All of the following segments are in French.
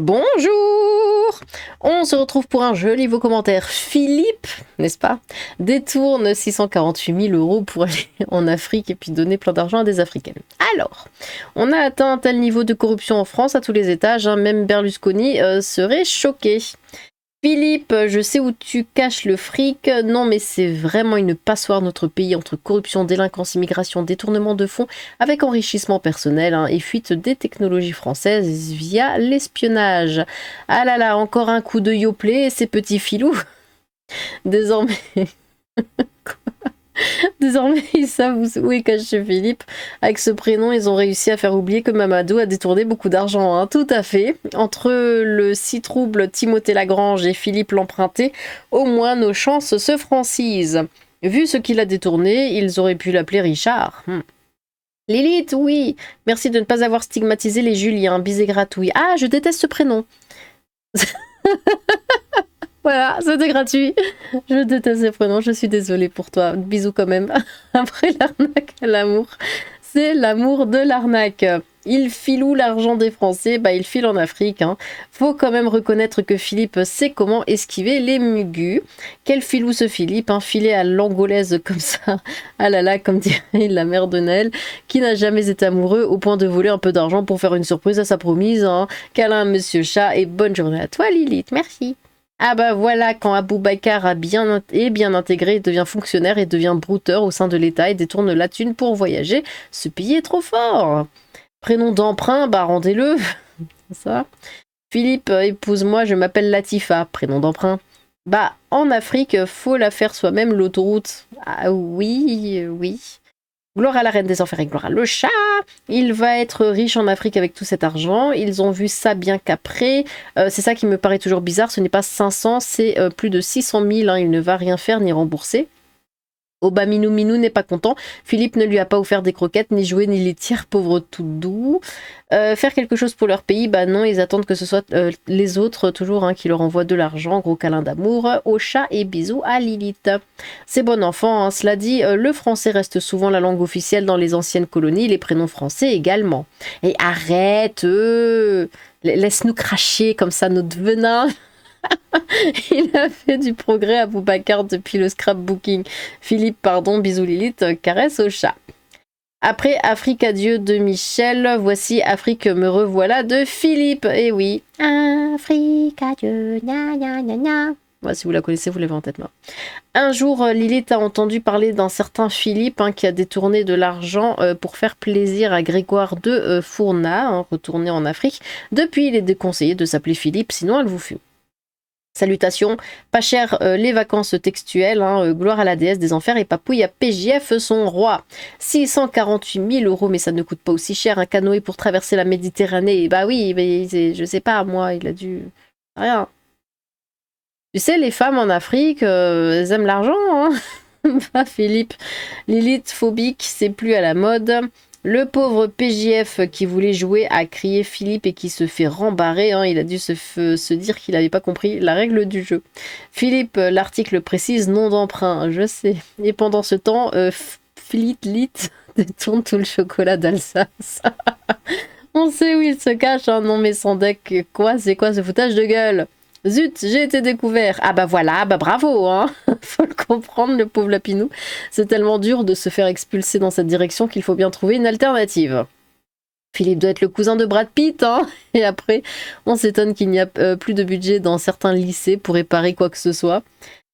Bonjour! On se retrouve pour un joli nouveau commentaire. Philippe, n'est-ce pas, détourne 648 000 € pour aller en Afrique et puis donner plein d'argent à des Africaines. Alors, on a atteint un tel niveau de corruption en France à tous les étages, hein, même Berlusconi serait choqué. Philippe, je sais où tu caches le fric. Non, mais c'est vraiment une passoire notre pays entre corruption, délinquance, immigration, détournement de fonds avec enrichissement personnel et fuite des technologies françaises via l'espionnage. Ah là là, encore un coup de yoplait et ces petits filous. Désormais... Désormais, ils savent où est caché Philippe. Avec ce prénom, ils ont réussi à faire oublier que Mamadou a détourné beaucoup d'argent. Tout à fait. Entre le si trouble Timothée Lagrange et Philippe l'emprunté, au moins nos chances se francisent. Vu ce qu'il a détourné, ils auraient pu l'appeler Richard. Lilith, oui. Merci de ne pas avoir stigmatisé les Juliens. Bisous gratouille. Ah, je déteste ce prénom. Voilà, c'était gratuit. Je déteste ces prénoms, je suis désolée pour toi. Bisous quand même. Après l'arnaque à l'amour, c'est l'amour de l'arnaque. Il file où l'argent des Français? Il file en Afrique. Faut quand même reconnaître que Philippe sait comment esquiver les mugus. Quel filou ce Philippe, filé à l'angolaise comme ça. Ah là là, comme dirait la mère de Naël, qui n'a jamais été amoureux au point de voler un peu d'argent pour faire une surprise à sa promise. Câlin à Monsieur Chat et bonne journée à toi Lilith, merci. Ah bah voilà, quand Aboubacar est bien intégré, il devient fonctionnaire et devient brouteur au sein de l'État et détourne la thune pour voyager. Ce pays est trop fort. Prénom d'emprunt, rendez-le. Ça. Philippe, épouse-moi, je m'appelle Latifa. Prénom d'emprunt. En Afrique, faut la faire soi-même, l'autoroute. Ah oui, oui. Gloire à la reine des enfers et gloire à le chat. Il va être riche en Afrique avec tout cet argent. Ils ont vu ça bien qu'après. C'est ça qui me paraît toujours bizarre. Ce n'est pas 500, c'est plus de 600 000. Il ne va rien faire ni rembourser. Minou Minou n'est pas content. Philippe ne lui a pas offert des croquettes, ni joué, ni litière, pauvre tout doux. Faire quelque chose pour leur pays, non, ils attendent que ce soit les autres, toujours, qui leur envoient de l'argent. Gros câlin d'amour au chat et bisous à Lilith. C'est bon enfant, cela dit, le français reste souvent la langue officielle dans les anciennes colonies, les prénoms français également. Et arrête, laisse-nous cracher comme ça notre venin. Il a fait du progrès à Boubacar depuis le scrapbooking. Philippe, pardon, bisous Lilith, caresse au chat. Après Afrique adieu de Michel, voici Afrique me revoilà de Philippe. Eh oui. Afrique adieu, gna gna gna gna. Si vous la connaissez, vous l'avez en tête. Un jour, Lilith a entendu parler d'un certain Philippe qui a détourné de l'argent pour faire plaisir à Grégoire de Fournat, retourné en Afrique. Depuis, il est déconseillé de s'appeler Philippe, sinon elle vous fume. Salutations, pas cher les vacances textuelles, gloire à la déesse des enfers et papouille à PJF son roi. 648 000 €, mais ça ne coûte pas aussi cher un canoë pour traverser la Méditerranée. Oui, mais je sais pas, moi, il a dû... Rien. Tu sais, les femmes en Afrique, elles aiment l'argent, Philippe, Lilith phobique, c'est plus à la mode. Le pauvre PJF qui voulait jouer a crié Philippe et qui se fait rembarrer. Il a dû se dire qu'il n'avait pas compris la règle du jeu. Philippe, l'article précise nom d'emprunt, je sais. Et pendant ce temps, Philippe détourne tout le chocolat d'Alsace. On sait où il se cache, non mais sans deck, quoi, c'est quoi ce foutage de gueule? Zut, j'ai été découvert. Voilà, bravo, Faut le comprendre, le pauvre Lapinou. C'est tellement dur de se faire expulser dans cette direction qu'il faut bien trouver une alternative. Philippe doit être le cousin de Brad Pitt, Et après, on s'étonne qu'il n'y a plus de budget dans certains lycées pour réparer quoi que ce soit.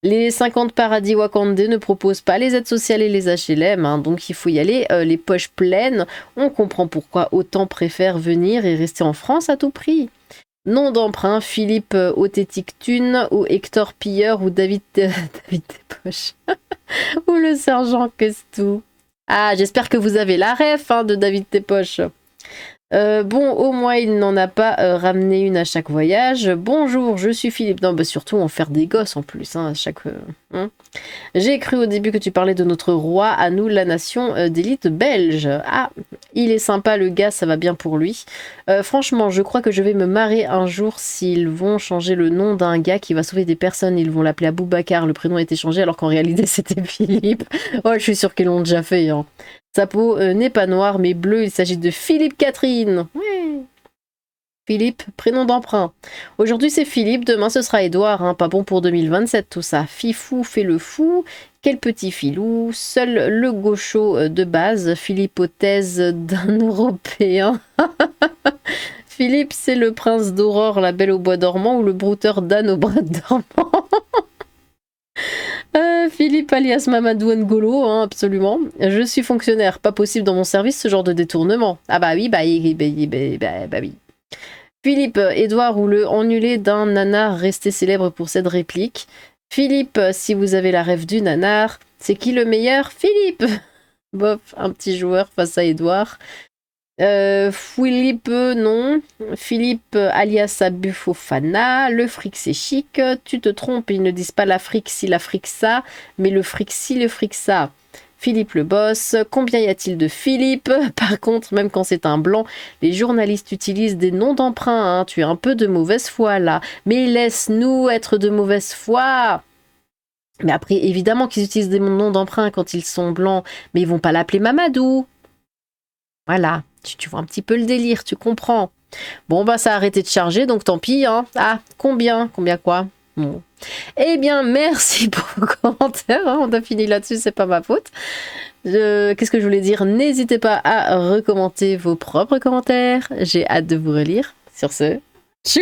Les 50 paradis wakandais ne proposent pas les aides sociales et les HLM, donc il faut y aller les poches pleines. On comprend pourquoi autant préfèrent venir et rester en France à tout prix. Nom d'emprunt, Philippe Othétique Thune, ou Hector Pilleur, ou David Despoches. Ou le sergent Questou. Ah, j'espère que vous avez la ref de David Despoches. Au moins il n'en a pas ramené une à chaque voyage. Bonjour, je suis Philippe. Non, surtout en faire des gosses en plus, à chaque... J'ai cru au début que tu parlais de notre roi, à nous, la nation d'élite belge. Ah, il est sympa le gars, ça va bien pour lui. Franchement, je crois que je vais me marrer un jour s'ils vont changer le nom d'un gars qui va sauver des personnes. Ils vont l'appeler Aboubacar, le prénom a été changé alors qu'en réalité c'était Philippe. Oh, je suis sûre qu'ils l'ont déjà fait. Sa peau n'est pas noire mais bleue, il s'agit de Philippe Catherine. Ouais. Philippe, prénom d'emprunt. Aujourd'hui c'est Philippe, demain ce sera Édouard, hein. Pas bon pour 2027 tout ça. Fifou fait le fou, quel petit filou, seul le gaucho de base, Philippothèse d'un Européen. Philippe c'est le prince d'Aurore, la belle au bois dormant, ou le brouteur d'âne au bras dormant. Philippe alias Mamadou N'Golo, hein, absolument. Je suis fonctionnaire, pas possible dans mon service ce genre de détournement. Ah bah oui, bah oui. Philippe, Édouard ou le ennulé d'un nanar resté célèbre pour cette réplique. Philippe, si vous avez la rêve du nanar, c'est qui le meilleur? Philippe. Bof, un petit joueur face à Édouard. Philippe, non. Philippe, alias Abu Fofana. Le fric, c'est chic. Tu te trompes, ils ne disent pas l'Afrique si l'Afrique ça, mais le fric si le fric ça. Philippe le boss, combien y a-t-il de Philippe? Par contre, même quand c'est un blanc, les journalistes utilisent des noms d'emprunt, hein. Tu es un peu de mauvaise foi là. Mais laisse-nous être de mauvaise foi. Mais après, évidemment qu'ils utilisent des noms d'emprunt quand ils sont blancs, mais ils vont pas l'appeler Mamadou. Voilà, tu vois un petit peu le délire, tu comprends. Bon, bah ça a arrêté de charger, donc tant pis, hein. Ah, combien? Combien quoi? Bon. Eh bien, merci pour vos commentaires, hein. On a fini là-dessus, c'est pas ma faute. Qu'est-ce que je voulais dire? N'hésitez pas à recommenter vos propres commentaires. J'ai hâte de vous relire. Sur ce, tchou!